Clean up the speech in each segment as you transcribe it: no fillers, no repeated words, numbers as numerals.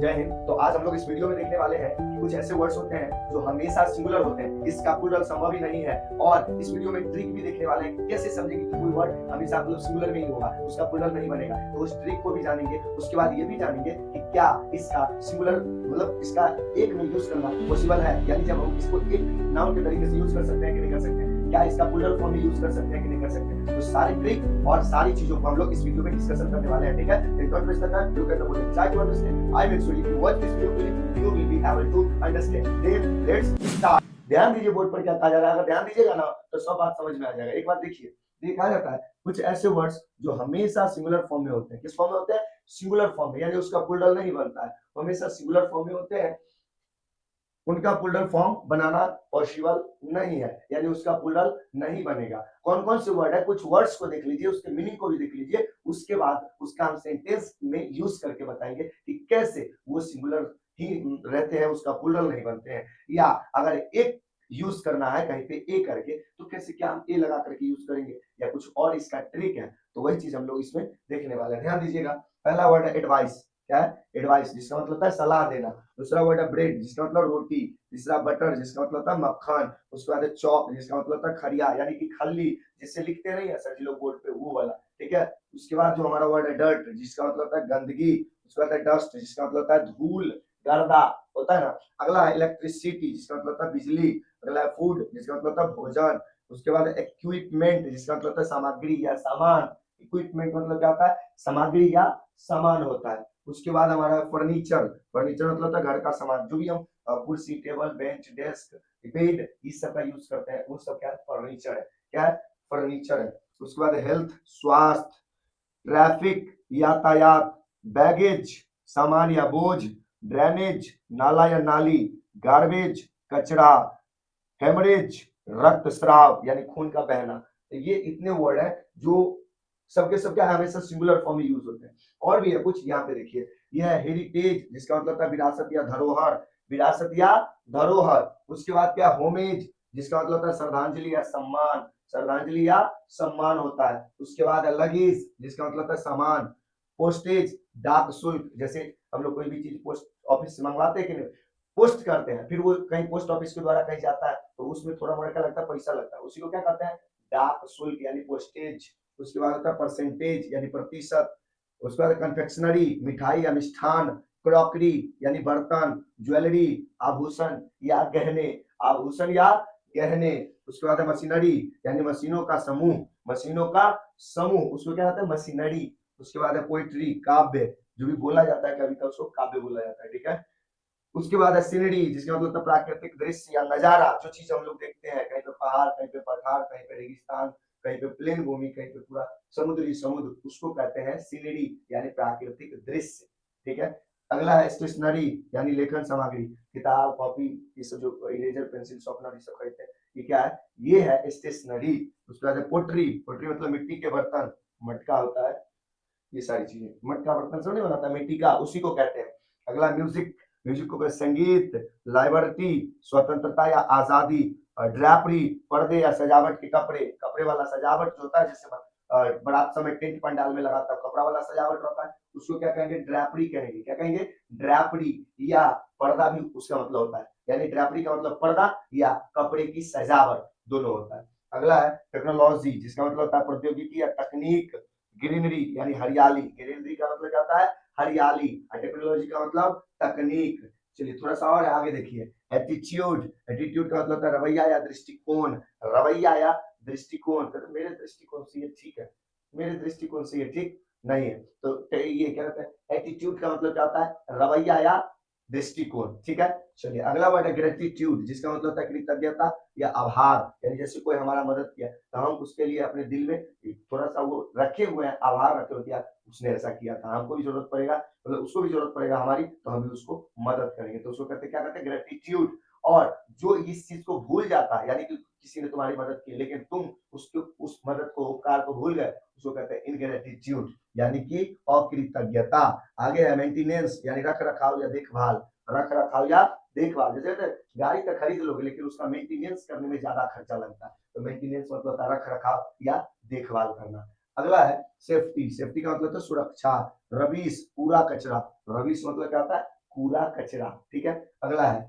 जय हिंद। तो आज हम लोग इस वीडियो में देखने वाले हैं कि कुछ ऐसे वर्ड्स होते हैं जो हमेशा सिंगुलर होते हैं, इसका प्लूरल संभव ही नहीं है। और इस वीडियो में ट्रिक भी देखने वाले हैं कि कैसे समझेंगे कि कोई वर्ड हमेशा मतलब सिंगुलर में ही होगा, उसका प्लूरल नहीं बनेगा। तो उस ट्रिक को भी जानेंगे। उसके बाद ये भी जानेंगे कि क्या इसका सिंगुलर मतलब इसका एक में यूज करना पॉसिबल है, यानी जब हम इसको एक नाउन के तरीके से यूज कर सकते हैं कि नहीं कर सकते हैं, क्या इसका प्लूरल फॉर्म में यूज कर सकते हैं कि नहीं कर सकते हैं। तो सारी ट्रिक और सारी चीजों को हम लोग इस वीडियो में डिस्कशन करने वाले हैं, ठीक है। Don't waste the time, look at the video, try to understand. I make sure if you watch this video you will be able to understand. Let's start. ध्यान दीजिए बोर्ड पर क्या कहा जा रहा है। अगर ध्यान दीजिएगा ना तो सब बात समझ में आ जाएगा। एक बात देखिए, देखा जाता है कुछ ऐसे वर्ड्स जो हमेशा सिंगुलर फॉर्म में होते हैं। किस फॉर्म में होते हैं? सिंगुलर फॉर्म में, यानी उसका प्लूरल नहीं बनता है, हमेशा सिंगुलर फॉर्म में होते हैं। उनका प्लूरल फॉर्म बनाना पॉसिबल नहीं है, यानी उसका प्लूरल नहीं बनेगा। कौन कौन से वर्ड है, कुछ वर्ड्स को देख लीजिए, उसके मीनिंग को भी देख लीजिए, उसके बाद उसका हम सेंटेंस में यूज करके बताएंगे कि कैसे वो सिंगुलर ही रहते हैं, उसका प्लूरल नहीं बनते हैं। या अगर एक यूज करना है कहीं पे ए करके, तो कैसे क्या हम ए लगा करके यूज करेंगे, या कुछ और इसका ट्रिक है, तो वही चीज हम लोग इसमें देखने वाले हैं। ध्यान दीजिएगा, पहला वर्ड है एडवाइस। क्या है? एडवाइस, जिसका मतलब होता है सलाह देना। दूसरा वर्ड है ब्रेड, जिसका मतलब रोटी। तीसरा बटर, जिसका मतलब होता है मक्खन। उसके बाद है चॉप, जिसका मतलब होता है खरिया, यानी कि खल्ली, जिससे लिखते नहीं है सर जी लोग बोर्ड पे, वो वाला, ठीक है। उसके बाद जो हमारा वर्ड है डर्ट, जिसका मतलब होता है गंदगी। उसके बाद है डस्ट, जिसका मतलब होता है धूल, गर्दा, होता है ना। अगला है इलेक्ट्रिसिटी, जिसका मतलब होता है बिजली। अगला है फूड, जिसका मतलब होता है भोजन। उसके बाद इक्विपमेंट, जिसका मतलब होता है सामग्री या सामान। इक्विपमेंट मतलब क्या होता है? सामग्री या सामान होता है। उसके बाद हमारा फर्नीचर, फर्नीचर मतलब होता है घर का सामान, जो भी हम कुर्सी, टेबल, बेंच, डेस्क, बेड, इस सब का यूज करते हैं, वो सब क्या है? फर्नीचर है। क्या है? फर्नीचर है। उसके बाद हेल्थ, स्वास्थ्य, ट्रैफिक, यातायात, बैगेज, सामान या बोझ, ड्रेनेज, नाला या नाली, गार्बेज, कचरा, हेमरेज, रक्तस्राव यानी खून का बहना। तो ये इतने वर्ड है जो सबके सब क्या है? हमेशा सिंगुलर फॉर्म में यूज होते हैं। और भी है कुछ, यहाँ पे देखिए, यह है हेरिटेज, जिसका मतलब है विरासत या धरोहर, विरासत या धरोहर। उसके बाद क्या? होमेज, जिसका मतलब होता है श्रद्धांजलि या सम्मान, श्रद्धांजलि या सम्मान होता है। उसके बाद है लगेज, जिसका मतलब होता है सामान। पोस्टेज, डाक शुल्क, जैसे हम लोग कोई भी चीज पोस्ट ऑफिस से मंगवाते हैं कि नहीं, पोस्ट करते हैं, फिर वो कहीं पोस्ट ऑफिस के द्वारा कहीं जाता है, तो उसमें थोड़ा मोड़ा क्या लगता है? पैसा लगता है, उसी को क्या कहते हैं? डाक शुल्क यानी पोस्टेज। उसके बाद होता है परसेंटेज यानी प्रतिशत। उसके बाद कन्फेक्शनरी, मिठाई या मिष्ठान। क्रॉकरी यानी बर्तन। ज्वेलरी, आभूषण या गहने, आभूषण या गहने। उसके बाद है मशीनरी, यानी मशीनों का समूह, मशीनों का समूह, उसको क्या कहते हैं? मशीनरी। उसके बाद है पोइट्री, काव्य, जो भी बोला जाता है कविता, उसको काव्य बोला जाता है, ठीक है। उसके बाद है सीनरी, जिसका मतलब होता है प्राकृतिक दृश्य या नजारा, जो चीज हम लोग देखते हैं, कहीं पे पहाड़, कहीं पे पठार, कहीं पे रेगिस्तान, कहीं पे प्लेन भूमि, कहीं पे पूरा समुद्री समुद्र, उसको कहते हैं सीनरी यानी प्राकृतिक दृश्य, ठीक है। अगला है स्टेशनरी, यानी लेखन सामग्री, किताब, कॉपी, ये सब जो इरेजर, पेंसिल, शॉर्पनर, ये सब खरीदते हैं, ये क्या है? ये है स्टेशनरी। उसके बाद है पोट्री, पोट्री मतलब मिट्टी के बर्तन, मटका होता है, ये सारी चीजें, मटका बर्तन सब नहीं बनाता मिट्टी का, उसी को कहते हैं। अगला म्यूजिक, म्यूजिक को संगीत, लाइबर्टी, स्वतंत्रता या आजादी, ड्रैपरी, पर्दे या सजावट के कपड़े, कपड़े वाला सजावट जो होता है, जैसे बारात समय टेंट पंडाल में लगाता है, कपड़ा वाला सजावट होता है, उसको क्या कहेंगे? ड्रैपरी कहेंगे। क्या कहेंगे? ड्रैपरी। या पर्दा भी उसका मतलब होता है, यानी ड्रैपरी का मतलब पर्दा या कपड़े की सजावट, दोनों होता है। अगला है टेक्नोलॉजी, जिसका मतलब होता है प्रौद्योगिकी या तकनीक। ग्रीनरी यानी हरियाली, ग्रीनरी का मतलब क्या होता है? हरियाली। टेक्नोलॉजी का मतलब तकनीक। चलिए थोड़ा सा और आगे देखिए, एटीट्यूड, एटीट्यूड का मतलब होता है रवैया या दृष्टिकोण, रवैया या दृष्टिकोण, तो मेरे दृष्टिकोण से ये ठीक है, मेरे दृष्टिकोण से ये ठीक नहीं है, तो ये क्या कहते हैं? एटीट्यूड का मतलब क्या होता है? रवैया या दृष्टिकोण, ठीक है। चलिए अगला वर्ड है ग्रेटिट्यूड, जिसका मतलब होता है कृतज्ञता या आभार, यानी जैसे कोई हमारा मदद किया तो हम उसके लिए अपने दिल में थोड़ा सा वो रखे हुए हैं, आभार रखे हुए हैं, उसने ऐसा किया था, हमको भी जरूरत पड़ेगा, मतलब उसको भी जरूरत पड़ेगा हमारी, तो हम भी उसको मदद करेंगे, तो उसको कहते क्या कहते हैं? ग्रेटिट्यूड। और जो इस चीज को भूल जाता है, यानी कि किसी ने तुम्हारी मदद की लेकिन तुम उसके उस मदद को, उपकार को भूल गए, उसको कहते हैं इनग्रेटिट्यूड, यानी कि अकृतज्ञता। आगे है मेंटेनेंस, यानी रख रखाव या देखभाल, रख रखाव या देखभाल, जैसे गाड़ी तो खरीद लोगे लेकिन उसका मेंटेनेंस करने में ज्यादा खर्चा लगता है, तो मेंटेनेंस मतलब होता है रख रखाव या देखभाल करना। अगला है सेफ्टी, सेफ्टी का मतलब तो सुरक्षा। रबीश, पूरा कचरा, रबीश मतलब क्या होता है? कूड़ा कचरा। ठीक है, अगला है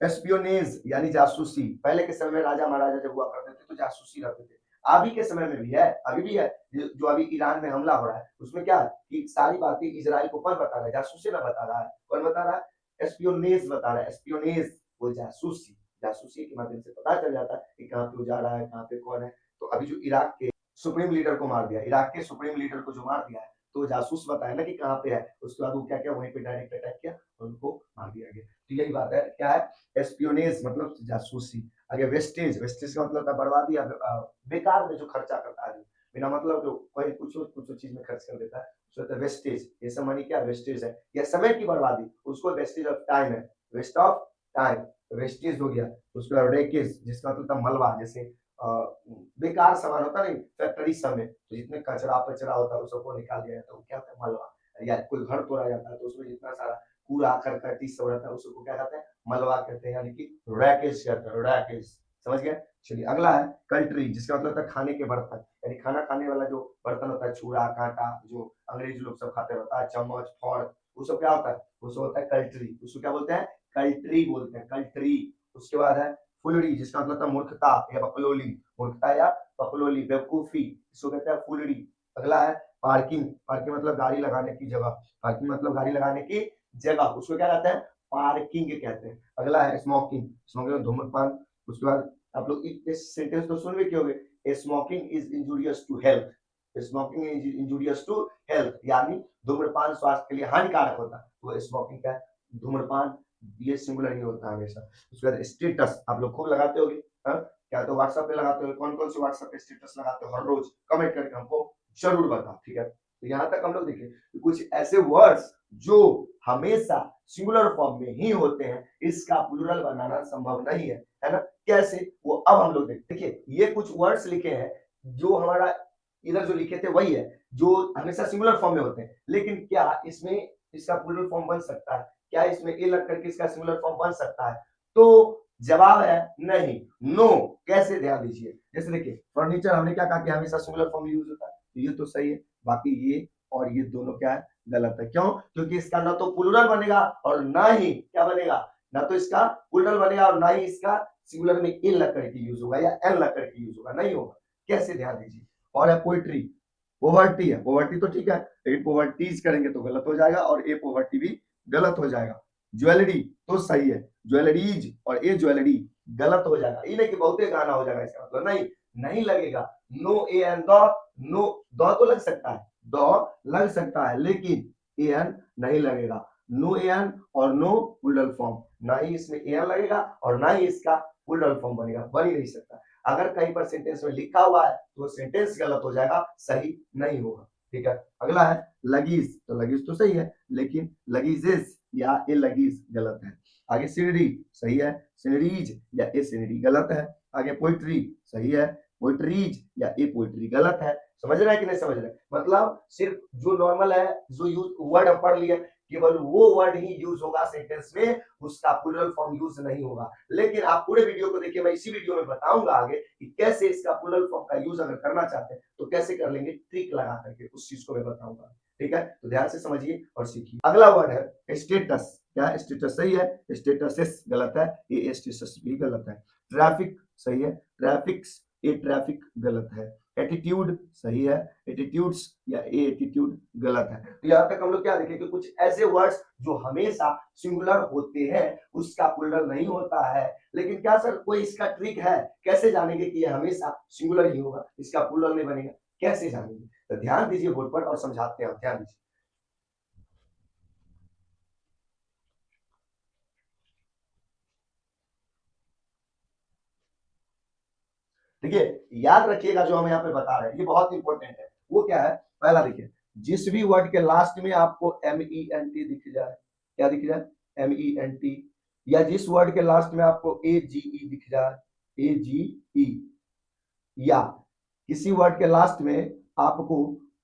एस्पियोनेज यानी जासूसी। पहले के समय में राजा महाराजा जब हुआ करते थे तो जासूसी रहते थे, अभी के समय में भी है, अभी भी है। जो अभी ईरान में हमला हो रहा है उसमें क्या है कि सारी बातें इजराइल को कौन बता रहा है, जासूसी ना बता रहा है, कौन बता रहा है, एस्पियोनेज बता रहा है। एस्पियोनेज वो जासूसी, जासूसी के माध्यम से पता चल जाता है कि कहाँ पे जा रहा है, कहाँ पे कौन है। तो अभी जो इराक के सुप्रीम लीडर को मार दिया, इराक के सुप्रीम लीडर को जो मार दिया है, तो जासूस बताया ना कि कहाँ पे है, उसके बाद वो क्या किया, वहीं पे डायरेक्ट अटैक किया और उनको मार दिया गया। तो यही बात है, क्या है, एस्पियोनेज मतलब जासूसी। आगे वेस्टेज, वेस्टेज का मतलब था बर्बादी, बेकार में जो खर्चा करता है बिना मतलब जो कोई कुछ चीज में खर्च कर देता है, उसको वेस्टेज। ये सब मानी क्या, वेस्टेज है, या समय की बर्बादी, उसको वेस्टेज ऑफ टाइम है, वेस्ट ऑफ टाइम, वेस्टेज हो गया। उसके बाद रेकेज जिसका मतलब था मलबा, जैसे बेकार सामान होता नहीं फैक्ट्री सब में, तो जितने कचरा पचरा होता है उस सबको निकाल दिया जाता है, वो क्या होता है, मलबा। या कोई घर तोड़ा जाता है तो उसमें जितना सारा कूड़ा करकट सब रहता है उसको क्या कहते हैं, मलबा कहते हैं, यानी कि रैकेज कहते हैं, रैकेज। समझ गए। चलिए अगला है कल्ट्री, जिसका मतलब है खाने के बर्तन, यानी खाना खाने वाला जो बर्तन होता है, छुरा कांटा, जो अंग्रेजी लोग सब खाते रहता है, चम्मच फोर्क, वो सब क्या होता है, वो सब होता है कल्ट्री। उसको क्या बोलते हैं, कल्ट्री बोलते हैं, कल्ट्री। उसके बाद है फुलड़ी, जिसका मतलब था मूर्खता या बकलोली, मूर्खता या बकलोली, बेवकूफी, इसको कहते हैं फुलड़ी। अगला है पार्किंग, पार्किंग मतलब गाड़ी लगाने की जगह, पार्किंग मतलब गाड़ी लगाने की जगह, उसको क्या कहते हैं, पार्किंग कहते हैं। अगला है स्मोकिंग, स्मोकिंग धूम्रपान। उसके बाद आप लोग इस सेंटेंस को सुन भी होंगे, smoking is injurious to health, smoking is injurious to health, यानी धूम्रपान स्वास्थ्य के लिए हानिकारक होता है, तो स्मोकिंग का धूम्रपान, ये सिंगुलर ही होता है हमेशा। उसके बाद स्टेटस आप लोग खूब लगाते होगे, हाँ? क्या तो व्हाट्सएप पे लगाते हो, कौन कौन से व्हाट्सएप पे स्टेटस लगाते हो हर रोज, कमेंट करके हमको जरूर बताओ। ठीक है, तो यहाँ तक हम लोग देखिए कुछ ऐसे वर्ड्स जो हमेशा सिंगुलर फॉर्म में ही होते हैं, इसका प्लूरल बनाना संभव नहीं है ना। कैसे, वो अब हम लोग देखिए, ये कुछ वर्ड्स लिखे हैं जो हमारा इधर जो लिखे थे वही है, जो हमेशा सिंगुलर फॉर्म में होते हैं, लेकिन क्या इसमें इसका प्लूरल फॉर्म बन सकता है, क्या इसमें ए लग करके इसका सिंगुलर फॉर्म बन सकता है, तो जवाब है नहीं, नो। कैसे, ध्यान दीजिए, जैसे देखिए फर्नीचर हमने क्या कहा कि हमेशा सिंगुलर फॉर्म यूज होता है, तो ये तो सही है, बाकी ये और ये दोनों क्या है, गलत है। क्यों, क्योंकि इसका ना तो प्लूरल बनेगा और ना ही क्या बनेगा, ना तो इसका प्लूरल बनेगा और ना ही इसका सिंगुलर में इन लग करके यूज होगा या एन लग करके यूज होगा, नहीं होगा। कैसे, ध्यान दीजिए। और है पोइट्री, पोवर्टी है, पोवर्टी तो ठीक है, लेकिन पोवर्टीज करेंगे तो गलत हो जाएगा और ए पोवर्टी भी गलत हो जाएगा। ज्वेलरी तो सही है, ज्वेलरीज और ए ज्वेलरी गलत हो जाएगा, ये नहीं कि बहुते गाना हो जाएगा, इसका मतलब नहीं, नहीं लगेगा। No a an the, no the तो लग सकता है, द लग सकता है, लेकिन ए एन नहीं लगेगा। नो ए एन और नो प्लूरल फॉर्म, ना ही इसमें ए एन लगेगा और ना ही इसका प्लूरल फॉर्म बनेगा, बन ही नहीं सकता। अगर कहीं पर सेंटेंस में लिखा हुआ है तो सेंटेंस गलत हो जाएगा, सही नहीं होगा। ठीक है, अगला है लगीज, तो लगीज तो सही है, लेकिन लगीजेस या ए लगीज गलत है। आगे सीनरी सही है, सीनरीज या ए सीनरी गलत है। आगे पोइट्री सही है, पोइट्रीज या ए पोइट्री गलत है। समझ रहे हैं कि नहीं समझ रहे, मतलब सिर्फ जो नॉर्मल है, जो यूज वर्ड हम पढ़ लिए, केवल वो वर्ड ही यूज होगा सेंटेंस में, उसका प्लूरल फॉर्म यूज नहीं होगा। लेकिन आप पूरे वीडियो को देखिए, मैं इसी वीडियो में बताऊंगा आगे कि कैसे इसका प्लूरल फॉर्म का यूज अगर करना चाहते हैं तो कैसे कर लेंगे, ट्रिक लगा करके उस चीज को मैं बताऊंगा। ठीक है, तो ध्यान से समझिए और सीखिए। अगला वर्ड है स्टेटस, क्या स्टेटस सही है, स्टेटस गलत है, ये स्टेटस भी गलत है। ट्रैफिक सही है, ट्रैफिक्स ये ट्रैफिक गलत है। एटीट्यूड सही है, एटीट्यूड्स या ए एटीट्यूड गलत है। तो यहाँ तक हम लोग क्या देखें कि कुछ ऐसे वर्ड्स जो हमेशा सिंगुलर होते हैं उसका प्लूरल नहीं होता है, लेकिन क्या सर कोई इसका ट्रिक है, कैसे जानेंगे कि ये हमेशा सिंगुलर ही होगा, इसका प्लूरल नहीं बनेगा, कैसे जानेंगे, तो ध्यान दीजिए बोर्ड पर और समझाते हैं, ध्यान दीजिए। देखिए याद रखिएगा जो हम यहाँ पे बता रहे हैं ये बहुत इंपॉर्टेंट है। वो क्या है, पहला देखिए, जिस भी वर्ड के लास्ट में आपको एम ई एन टी दिख जाए, क्या दिख जाए, एम ई एन टी, या जिस वर्ड के लास्ट में आपको ए जी ई दिख जाए, ए जी ई, या किसी वर्ड के लास्ट में आपको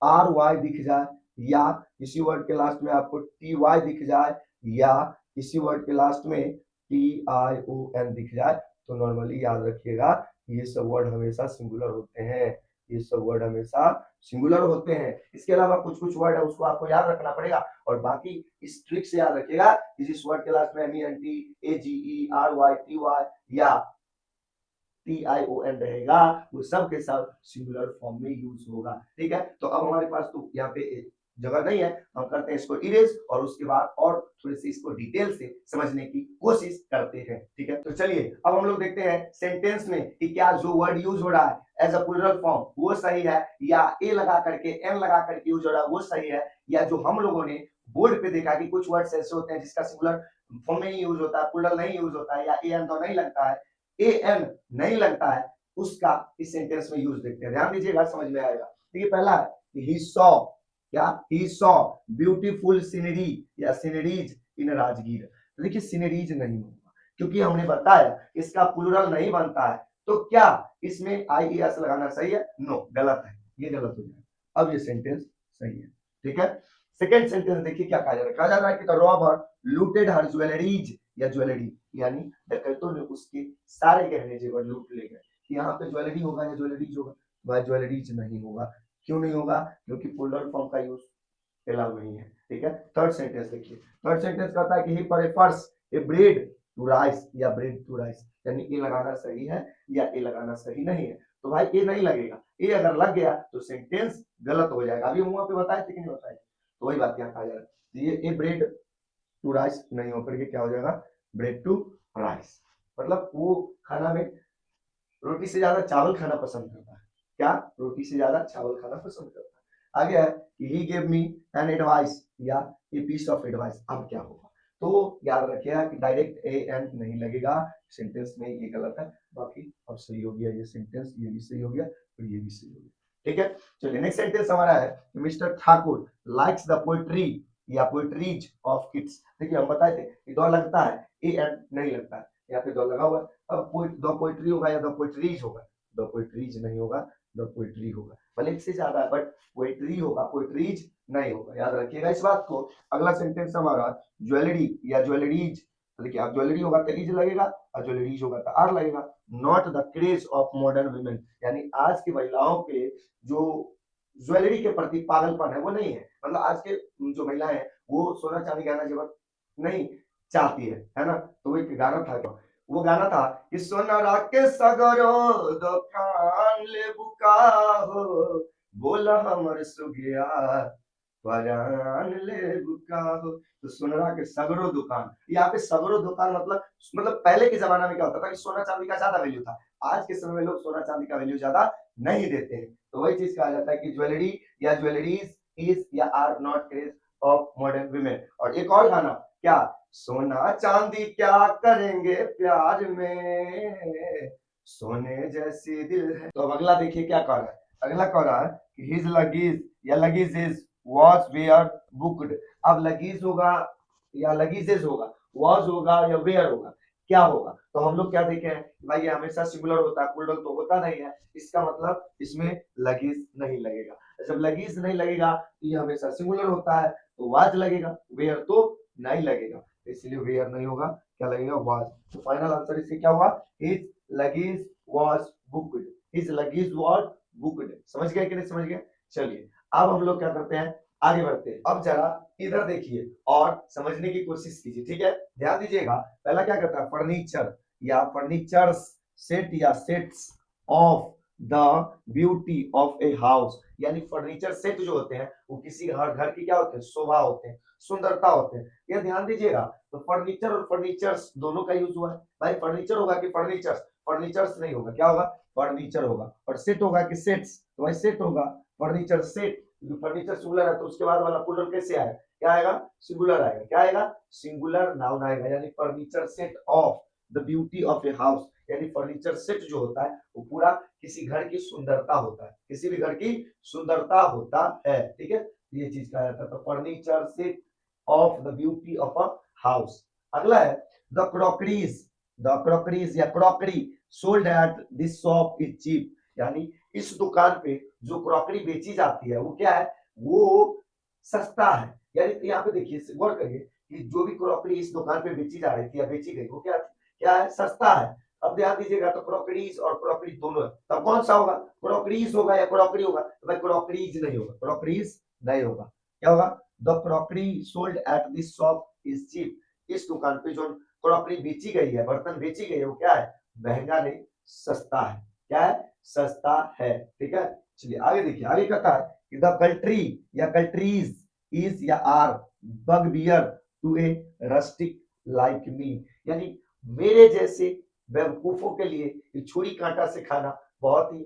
आर वाई दिख जाए, या किसी वर्ड के लास्ट में आपको टी वाई दिख जाए, या किसी वर्ड के लास्ट में टी आई ओ एन दिख जाए, तो नॉर्मली याद रखिएगा ये सब वर्ड हमेशा सिंगुलर होते हैं। ये सब वर्ड हमेशा सिंगुलर होते हैं। इसके अलावा कुछ कुछ वर्ड है उसको आपको याद रखना पड़ेगा, और बाकी इस ट्रिक से याद रखिएगा कि जिस वर्ड के लास्ट में MENT AGERY TY या TION रहेगा वो सब के सब सिंगुलर फॉर्म में यूज होगा। ठीक है, तो अब हमारे पास तो यहाँ पे जगह नहीं है, हम करते हैं इसको इरेज और उसके बाद और थोड़ी सी इसको डिटेल से समझने की कोशिश करते हैं। ठीक है, तो चलिए अब हम लोग देखते हैं सेंटेंस में कि क्या जो वर्ड यूज हो रहा है एज अ प्लूरल फॉर्म वो सही है, या ए लगा करके एन लगा करके यूज हो रहा है वो सही है, या जो हम लोगों ने बोर्ड पे देखा कि कुछ वर्ड्स ऐसे होते हैं जिसका सिंगुलर फॉर्म में ही यूज होता है, प्लूरल नहीं यूज होता है, या ए एन तो नहीं लगता है, ए एन नहीं लगता है, उसका इस सेंटेंस में यूज देखते हैं। ध्यान दीजिएगा, समझ में आएगा। देखिए पहला है ही सॉ, क्या ही सॉ ब्यूटीफुल सीनरी या सीनरीज इन राजगीर। तो देखिए सीनरीज नहीं होगा क्योंकि हमने बताया इसका प्लूरल नहीं बनता है, तो क्या इसमें IES लगाना सही है? नो, गलत है, ये गलत हो जाएगा। अब ये सेंटेंस सही है। ठीक है, सेकेंड सेंटेंस देखिए क्या कहा जा रहा है। कहा जा रहा है कि the robber looted her jewelleries या ज्वेलरी, यानी डकैतों ने उसके सारे गहने जेवर लूट ले गए। यहाँ पे ज्वेलरी होगा या ज्वेलरीज होगा? वह ज्वेलरीज नहीं होगा। क्यों नहीं होगा? क्योंकि प्लूरल फॉर्म का यूज अलाउ नहीं है। ठीक है, थर्ड सेंटेंस देखिए। थर्ड सेंटेंस कहता है कि he prefers a bread to rice या ब्रेड टू राइस, यानी ए लगाना सही है या ए लगाना सही नहीं है। तो भाई ए नहीं लगेगा, ए अगर लग गया तो सेंटेंस गलत हो जाएगा। अभी हम वहां पे बताए थे कि नहीं बताए? तो वही बात यहाँ कहा जा रहा है। ये ए ब्रेड टू राइस नहीं होकर के क्या हो जाएगा? Bread to rice. मतलब वो खाना में रोटी से ज्यादा चावल खाना पसंद करता है। क्या? रोटी से ज्यादा चावल खाना पसंद करता है। आगे है कि he gave me an advice या ए पीस ऑफ एडवाइस। अब क्या होगा? तो याद रखिएगा कि डायरेक्ट ए एन नहीं लगेगा सेंटेंस में, ये गलत है। बाकी अब सही हो गया ये सेंटेंस, ये भी सही हो गया और ये भी सही हो गया। ठीक है, चलिए नेक्स्ट सेंटेंस हमारा है mister Thakur likes the poetry या पोएट्रीज ऑफ किड्स। देखिए हम बताए थे कि दो लगता है, ए एन नहीं लगता है, यहाँ पे दो लगा हुआ है। अब द पोएट्री होगा या द पोएट्रीज होगा? द पोएट्रीज नहीं होगा, द पोएट्री होगा। भले एक से ज्यादा है बट पोएट्री होगा, पोएट्रीज नहीं होगा, याद रखिएगा इस बात को। अगला सेंटेंस हमारा ज्वेलरी या ज्वेलरीज। तो देखिए अब ज्वेलरी होगा तो इज लगेगा और ज्वेलरीज होगा तो आर लगेगा। Not the craze of modern women, यानी आज की महिलाओं के जो ज्वेलरी के प्रति पागलपन है वो नहीं है। मतलब आज के जो महिलाएं हैं वो सोना चांदी गहना जेवर नहीं चाहती है ना? तो वो एक गाना था, वो गाना था कि सोनारा के सगरो दुकान ले बुका हो, बोला हमर सुगिया परान ले बुका हो। तो सोनारा के सगरो दुकान, यहाँ पे सगरो दुकान मतलब पहले के जमाना में क्या होता था कि सोना चांदी का ज्यादा वैल्यू था। आज के समय में लोग सोना चांदी का वैल्यू ज्यादा नहीं देते हैं। तो वही चीज कहा जाता है कि ज्वेलरी या ज्वेलरीज इज या are not craze of modern women. और एक और गाना, क्या? सोना चांदी क्या करेंगे प्यार में, सोने जैसी दिल है। तो अब अगला देखिए क्या कह रहा है। अगला कह रहा है कि हिज लगीज या लगीज इज वॉज वेयर बुक्ड। अब लगीज होगा या लगीजेज होगा, वॉज होगा या वेयर होगा, क्या होगा? तो हम लोग क्या देखे हैं भाई, ये हमेशा सिंगुलर होता है, प्लूरल तो होता नहीं है। इसका मतलब इसमें लगीज नहीं लगेगा। जब लगीज नहीं लगेगा तो ये हमेशा सिंगुलर होता है, तो वाज लगेगा, वेयर तो नहीं लगेगा, इसलिए वेयर नहीं होगा, क्या लगेगा? वाज। तो फाइनल आंसर इससे क्या हुआ? His luggage was booked. His luggage was booked. समझ गए कि नहीं समझ गए? चलिए अब हम लोग क्या करते हैं, आगे बढ़ते हैं। अब जरा इधर देखिए और समझने की कोशिश कीजिए। ठीक है, ध्यान दीजिएगा। पहला क्या करता है, फर्नीचर या फर्नीचर्स सेट या sets of the beauty of a house, यानी फर्नीचर सेट जो होते हैं वो किसी घर की क्या होते हैं? शोभा होते हैं, सुंदरता होते हैं। यह ध्यान दीजिएगा। तो फर्नीचर और फर्नीचर्स दोनों का यूज हुआ है। भाई फर्नीचर होगा कि फर्नीचर्स? फर्नीचर्स नहीं होगा, क्या होगा? फर्नीचर होगा। और सेट होगा कि सेट्स? तो भाई सेट होगा, फर्नीचर सेट। फर्नीचर सिंगुलर है तो उसके बाद वाला प्लूरल कैसे आएगा? क्या आएगा? सिंगुलर आएगा। क्या आएगा? सिंगुलर नाउन आएगा। यानी furniture set of the beauty of a house, यानी फर्नीचर सेट जो होता है वो पूरा किसी घर की सुंदरता होता है, किसी भी घर की सुंदरता होता है। ठीक है, ये चीज कहा जाता है। तो furniture set of the beauty of a house. अगला है द क्रॉकरीज। द क्रॉकरीज या crockery sold at this shop is cheap, यानी इस दुकान पे जो क्रॉकरी बेची जाती है वो क्या है? वो सस्ता है। यानी यहाँ पे देखिए गौर करिए कि जो भी क्रॉकरी इस दुकान पे बेची जा रही थी या बेची गई वो क्या क्या है? सस्ता है। अब ध्यान दीजिएगा, तो क्रॉकरीज और क्रॉकरी दोनों है, तब कौन सा होगा, क्रॉकरीज होगा या क्रॉकरी होगा, तो भाई क्रॉकरीज नहीं होगा, क्रॉकरीज नहीं होगा, क्या होगा, the crockery sold at this shop is cheap, इस दुकान पे जो क्रॉकरी बेची गई है, बर्तन बेची गई है, वो क्या है, महंगा नहीं, सस्ता है, क्या है, सस्ता है, ठीक है। चलिए आगे देखिए, आगे कहता है कि द कंट्री या कंट्रीज इज या are bugbear to a rustic like me, यानी मेरे जैसे बेवकूफों के लिए ये छुरी कांटा से खाना बहुत ही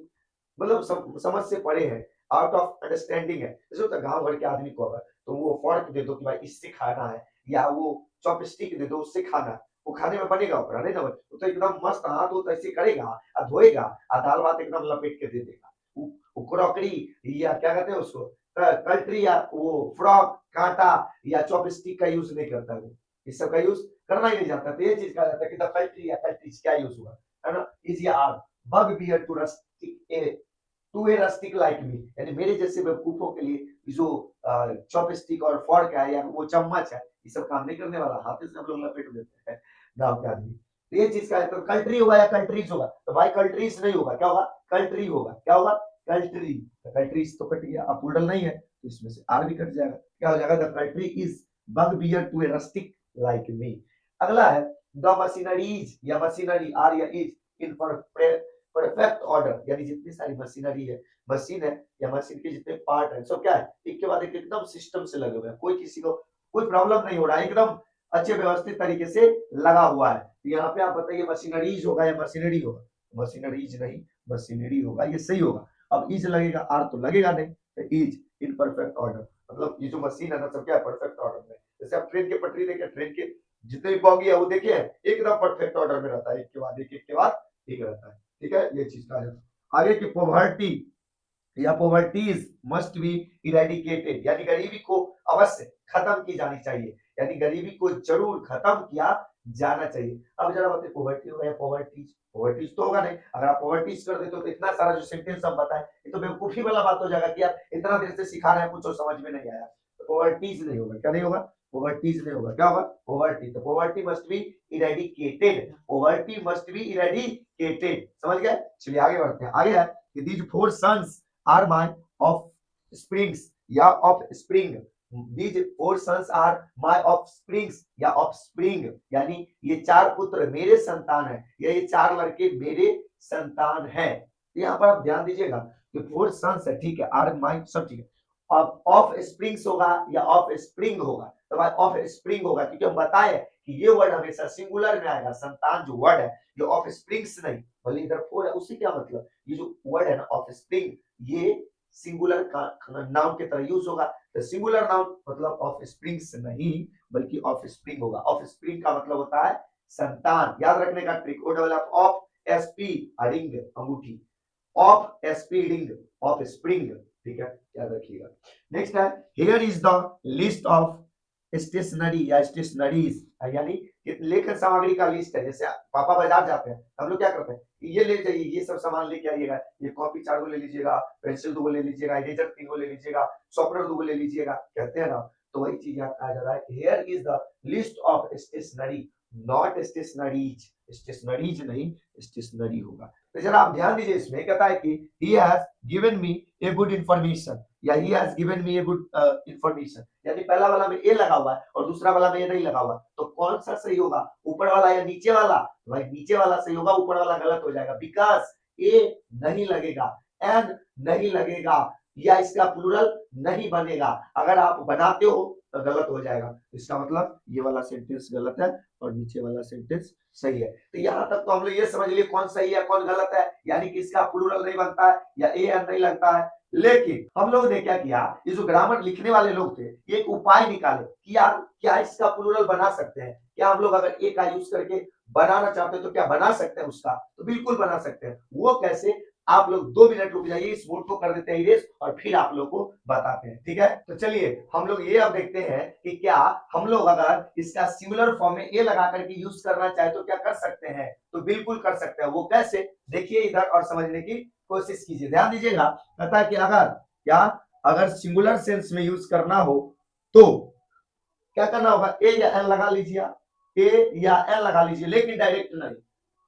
मतलब समझ से परे है, आउट ऑफ अंडरस्टैंडिंग है। जैसे होता है गांव भर के आदमी को अगर तो वो फोर्क दे दो कि भाई इससे खाना है, या वो चॉपस्टिक दे दो उससे खाना है, वो खाने में बनेगा ओकरा नहीं ना बने, वो तो एकदम मस्त हाथ हो तो ऐसे करेगा और धोएगा और दाल भात एकदम लपेट के दे देगा। वो क्रॉकरी या क्या कहते हैं उसको, कल्ट्री या वो फ्रॉक कांटा या चॉपस्टिक का यूज नहीं करता, वो इस सब का यूज करना ही नहीं जानता। तो ये चीज कहा जाता है कि द कल्ट्री या कल्ट्रीज क्या यूज हुआ है ना, इज या are bugbear to rustic to a rustic like me, यानी मेरे जैसे बेवकूफों के लिए जो चॉपस्टिक और फॉर्क है या वो चम्मच है, ये सब काम नहीं करने वाला, हाथ से हम लोग लपेट देते हैं गांव के आदमी। तो ये चीज का है, तो कंट्री होगा या कंट्रीज होगा, तो भाई कंट्रीज नहीं होगा, क्या होगा, कंट्री होगा, क्या होगा, कंट्री, कंट्रीज तो कट गया, अब प्लूरल नहीं है तो इसमें से आर भी कट जाएगा, क्या हो जाएगा, the country is bugbear to a rustic like me. अगला है द मशीनरीज या मशीनरी आर या इज इन परफेक्ट ऑर्डर, यानी जितनी सारी मशीनरी है, मशीन है या मशीन के जितने पार्ट है, सब क्या है, एक के बाद एक एकदम सिस्टम से लगे हुए हैं, कोई किसी को कोई प्रॉब्लम नहीं हो रहा है, एकदम अच्छे व्यवस्थित तरीके से लगा हुआ है। तो यहाँ पे आप बताइए मशीनरीज होगा या मशीनरी होगा, मशीनरीज नहीं मशीनरी होगा, ये सही होगा। अब इज लगेगा, आर तो लगेगा नहीं, तो इज इन परफेक्ट ऑर्डर, मतलब ये जो मशीन है ना सब क्या है, परफेक्ट ऑर्डर में। जैसे आप ट्रेन के पटरी देखे, ट्रेन के जितने भी बॉगी है वो देखिए एकदम परफेक्ट ऑर्डर में रहता है, एक के बाद एक के बाद एक रहता है, ठीक है, ये चीज का है। आगे की पॉवर्टी या पॉवर्टीज मस्ट बी इरेडिकेटेड, यानी गरीबी को अवश्य खत्म की जानी चाहिए, यानी गरीबी को जरूर खत्म किया जाना चाहिए। अब जरा बताइए पॉवर्टी होगा या पॉवर्टीज, पॉवर्टीज तो होगा नहीं, अगर आप पॉवर्टीज कर देते तो इतना सारा जो सेंटेंस हम बताए ये तो बेवकूफी वाला बात हो जाएगा कि यार इतना देर से सिखा रहे हैं कुछ और समझ में नहीं आया, तो पॉवर्टीज नहीं होगा, क्या नहीं होगा, पॉवर्टीज नहीं होगा, क्या होगा, पॉवर्टी, तो poverty must be eradicated, poverty must be eradicated, समझ गए। चलिए आगे बढ़ते हैं, आगे है कि these four sons are my offsprings या offspring, these four sons are my offsprings या offspring, यानी ये चार पुत्र मेरे संतान है या ये चार लड़के मेरे संतान है। यहाँ पर आप ध्यान दीजिएगा कि फोर सन्स है, ठीक है, आर माई सब ठीक है, अब ऑफ स्प्रिंग्स होगा या ऑफ स्प्रिंग होगा, तो भाई ऑफ स्प्रिंग होगा, क्योंकि हम बताए कि ये वर्ड हमेशा सिंगुलर में आएगा, संतान जो वर्ड है ये ऑफ स्प्रिंग्स नहीं, भले इधर फोर है, उससे क्या मतलब, ये जो वर्ड है ना ऑफ स्प्रिंग, ये सिंगुलर का नाउन के तरह यूज होगा, तो सिंगुलर नाउन मतलब ऑफ स्प्रिंग्स नहीं बल्कि ऑफ स्प्रिंग होगा। ऑफ स्प्रिंग का मतलब होता है संतान, याद रखने का trick, O double F off SP ring अंगूठी, off SP ring offspring, ठीक है, याद रखिएगा। नेक्स्ट है here is the list of stationery या स्टेशनरीज, यानी लेखन सामग्री का लिस्ट है। जैसे पापा बाजार जाते हैं हम लोग क्या करते हैं, ये ले जाइए, ये सब सामान लेके आइएगा, ये कॉपी 4 गो ले लीजिएगा, पेंसिल 2 गो ले लीजिएगा, इरेजर 3 गो ले लीजिएगा, शॉर्पनर 2 गो ले लीजिएगा, कहते हैं ना, तो वही चीज यहाँ कहा जा रहा है, here is the list of stationery not stationeries, stationeries नहीं स्टेशनरी होगा। तो जरा आप ध्यान दीजिए, इसमें कहता है कि he has given me a good information या he has given me a good information, यानी पहला वाला में ए लगा हुआ है और दूसरा वाला में ए नहीं लगा हुआ, तो कौन सा सही होगा, ऊपर वाला या नीचे वाला, भाई नीचे वाला सही होगा, ऊपर वाला गलत हो जाएगा, बिकॉज ए नहीं लगेगा, एन नहीं लगेगा या इसका प्लूरल नहीं बनेगा, अगर आप बनाते हो तो गलत हो जाएगा, इसका मतलब ये वाला सेंटेंस गलत है और नीचे वाला सेंटेंस सही है। तो यहाँ तक तो हम लोग ये समझ लिए कौन सही है कौन गलत है, यानी कि इसका प्लूरल नहीं बनता है या ए एन नहीं लगता है। लेकिन हम लोग ने क्या किया, ये जो ग्रामर लिखने वाले लोग थे एक उपाय निकाले कि यार क्या इसका प्लूरल बना सकते हैं, क्या हम लोग अगर ए का यूज करके बनाना चाहते हैं तो क्या बना सकते हैं उसका, तो बिल्कुल बना सकते हैं। वो कैसे, आप लोग 2 मिनट रुक जाइए, इस बोर्ड को कर देते हैं इरेज और फिर आप लोग को बताते हैं, ठीक है। तो चलिए हम लोग ये अब देखते हैं कि क्या हम लोग अगर इसका सिमिलर फॉर्म में ए लगा करके यूज करना चाहे तो क्या कर सकते हैं, तो बिल्कुल कर सकते हैं। वो कैसे, देखिए इधर और समझने की कोशिश कीजिए, ध्यान दीजिएगा। कहता है कि अगर सिंगुलर सेंस में यूज करना हो तो क्या करना होगा, ए या एन लगा लीजिए, ए या एन लगा लीजिए, लेकिन डायरेक्ट नहीं,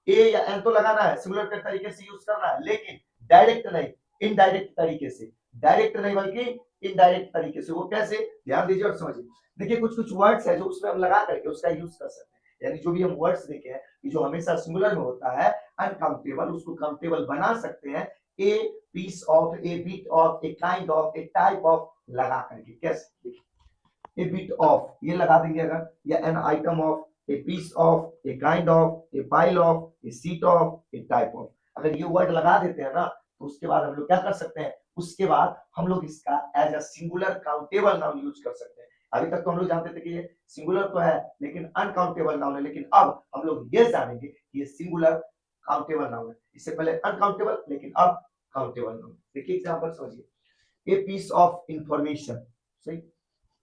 ए या एन तो लगाना है, सिंगुलर के तरीके से यूज करना है, लेकिन डायरेक्ट नहीं, इनडायरेक्ट तरीके से, डायरेक्ट नहीं बल्कि इनडायरेक्ट तरीके से। वो कैसे, ध्यान दीजिए और समझिए। देखिए कुछ कुछ वर्ड्स है जो उसमें हम लगा करके उसका यूज कर सकते हैं, यानी जो भी हम वर्ड्स देखे हैं कि जो हमेशा सिंगुलर में होता है अनकाउंटेबल, उसको काउंटेबल बना सकते हैं a piece of, a bit of, a kind of, a type of लगा करके। कैसे, देखिए ए बिट ऑफ ये लगा देंगे अगर, या an item of, a piece of, a kind of, a pile of, a sheet of, a type of, अगर ये वर्ड लगा देते हैं ना तो उसके बाद हम लोग क्या कर सकते हैं, उसके बाद हम लोग इसका as a singular countable noun use कर सकते हैं। अभी तक तो हम लोग जानते थे कि ये सिंगुलर तो है लेकिन अनकाउंटेबल नाउन है, लेकिन अब हम लोग ये जानेंगे कि ये सिंगुलर काउंटेबल नाउन है। इससे पहले अनकाउंटेबल, लेकिन अब काउंटेबल नाउन। देखिए एग्जांपल समझिए, ए पीस ऑफ इंफॉर्मेशन, सही,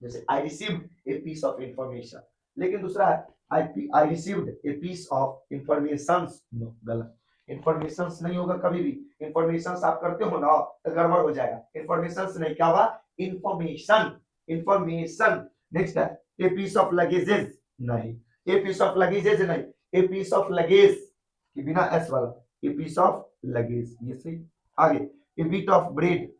जैसे I received a piece of information, लेकिन दूसरा है I received a piece of informations, no गलत, इंफॉर्मेशंस नहीं होगा कभी भी, इंफॉर्मेशंस आप करते हो ना तो गड़बड़ हो जाएगा, इंफॉर्मेशंस नहीं, क्या हुआ, इंफॉर्मेशन, इंफॉर्मेशन। नेक्स्ट है ए पीस ऑफ लगेजेस, नहीं, ए पीस ऑफ लगेजेस नहीं, ए पीस ऑफ लगेज कि बिना एस वाला, ए पीस ऑफ लगेज, ये सही। आगे ए बिट ऑफ ब्रेड,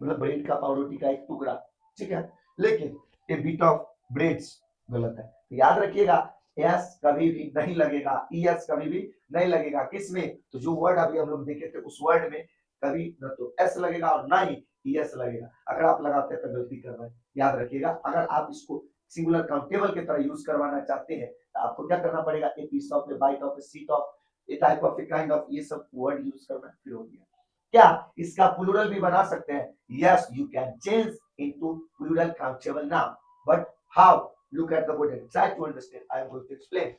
मतलब ब्रेड का पावरोटी का एक टुकड़ा, ठीक है, लेकिन ए बिट ऑफ ब्रेड्स गलत है। तो याद रखिएगा एस कभी भी नहीं लगेगा, ईएस कभी भी नहीं लगेगा, किसमें, तो जो वर्ड अभी हम लोग देखे थे उस वर्ड में कभी न तो एस लगेगा और ना ही ईएस लगेगा। अगर आप लगाते हैं तो गलती कर रहे हैं, याद रखिएगा। अगर आप इसको सिंगुलर काउंटेबल की तरह यूज करवाना चाहते हैं तो आपको क्या करना पड़ेगा, a piece of, a bite of, a sheet of, a type of, a kind of, ये सब वर्ड यूज करना फिर हो गया। क्या इसका प्लूरल भी बना सकते हैं, yes you can change into plural countable noun, but how, look at the word and try to understand, I am going to explain.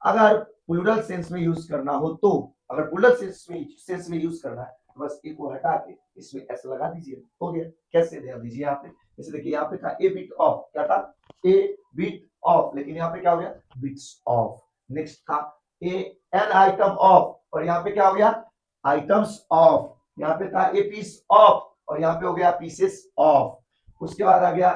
अगर प्लूरल सेंस में यूज करना हो तो, अगर प्लूरल सेंस में यूज करना है तो बस ए को हटा के इसमें एस लगा दीजिए, हो गया। कैसे, ध्यान दीजिए यहाँ पे, जैसे देखिए यहाँ पे था ए बिट ऑफ, क्या था, ए बिट ऑफ, लेकिन यहाँ पे क्या हो गया, बिट्स ऑफ। नेक्स्ट था ए एन आइटम ऑफ, और यहाँ पे क्या हो गया, आइटम्स ऑफ। यहाँ पे था ए पीस ऑफ और यहाँ पे हो गया पीसेस ऑफ। उसके बाद आ गया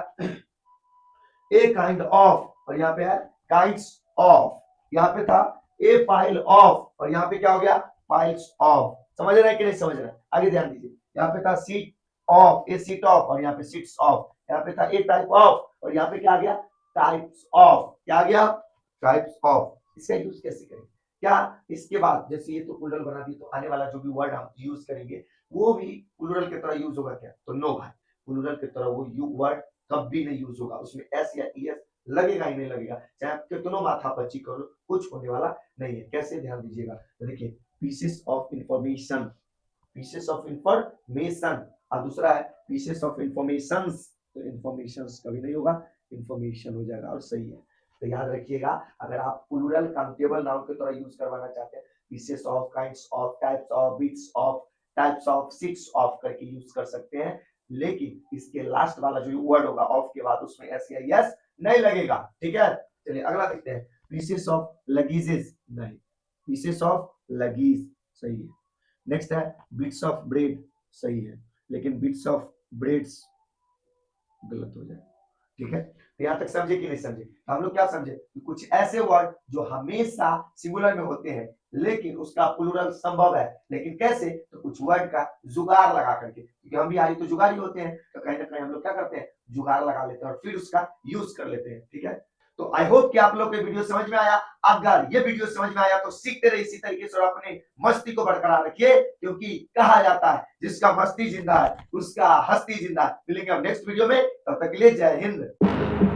ए काइंड ऑफ और यहाँ पे है काइंड्स ऑफ। यहाँ पे था ए फाइल ऑफ और यहाँ पे क्या हो गया, फाइल्स ऑफ। समझ रहे हैं कि नहीं समझ रहे हैं, आगे ध्यान दीजिए। यहाँ पे था seat of, a sheet of और यहाँ पे सीट्स ऑफ। यहाँ पे था ए टाइप ऑफ और यहाँ पे क्या आ गया, टाइप्स ऑफ। क्या आ गया, टाइप्स ऑफ। इसका यूज कैसे करेंगे, क्या इसके बाद जैसे ये तो प्लूरल बना दी, तो आने वाला जो भी वर्ड हम यूज करेंगे वो भी प्लूरल की तरह यूज होगा क्या, तो नो भाई, प्लूरल की तरह वो यू वर्ड कभी नहीं यूज होगा, उसमें एस या ईएस लगेगा ही नहीं लगेगा, चाहे आप कितनों माथापच्ची करो, कुछ होने वाला नहीं है। कैसे, ध्यान दीजिएगा। तो देखिए pieces of information, pieces of information, और दूसरा है पीसेस ऑफ इंफॉर्मेशंस, तो इंफॉर्मेशंस कभी नहीं होगा, इंफॉर्मेशन हो जाएगा और सही है। तो याद रखिएगा, अगर आप प्लूरल काउंटेबल नाउन की तरह यूज करवाना चाहते हैं, pieces of, kinds of, types of, bits of, types of, seats of करके यूज कर सकते हैं, लेकिन इसके लास्ट वाला जो वर्ड होगा ऑफ के बाद उसमें एस या यस नहीं लगेगा, ठीक है। चलिए अगला देखते हैं, पीसेस ऑफ लगेजेस, नहीं, पीसेस ऑफ लगेज सही है। नेक्स्ट है बिट्स ऑफ ब्रेड, सही है, लेकिन बिट्स ऑफ ब्रेड्स गलत हो जाए, ठीक है। तो यहाँ तक समझे कि नहीं समझे, हम लोग क्या समझे कि कुछ ऐसे वर्ड जो हमेशा सिंगुलर में होते हैं लेकिन उसका प्लूरल संभव है, लेकिन कैसे, तो कुछ वर्ड का जुगाड़ लगा करके, क्योंकि हम भी आदि तो जुगाड़ ही होते हैं, तो कहीं ना कहीं हम लोग क्या करते हैं, जुगाड़ लगा लेते हैं और फिर उसका यूज कर लेते हैं, ठीक है। तो आई होप कि आप लोग को वीडियो समझ में आया। अगर ये वीडियो समझ में आया तो सीखते रहिए इसी तरीके से और अपने मस्ती को बरकरार रखिए, क्योंकि कहा जाता है जिसका मस्ती जिंदा है उसका हस्ती जिंदा है। मिलेंगे हम नेक्स्ट वीडियो में, तब तक के लिए जय हिंद।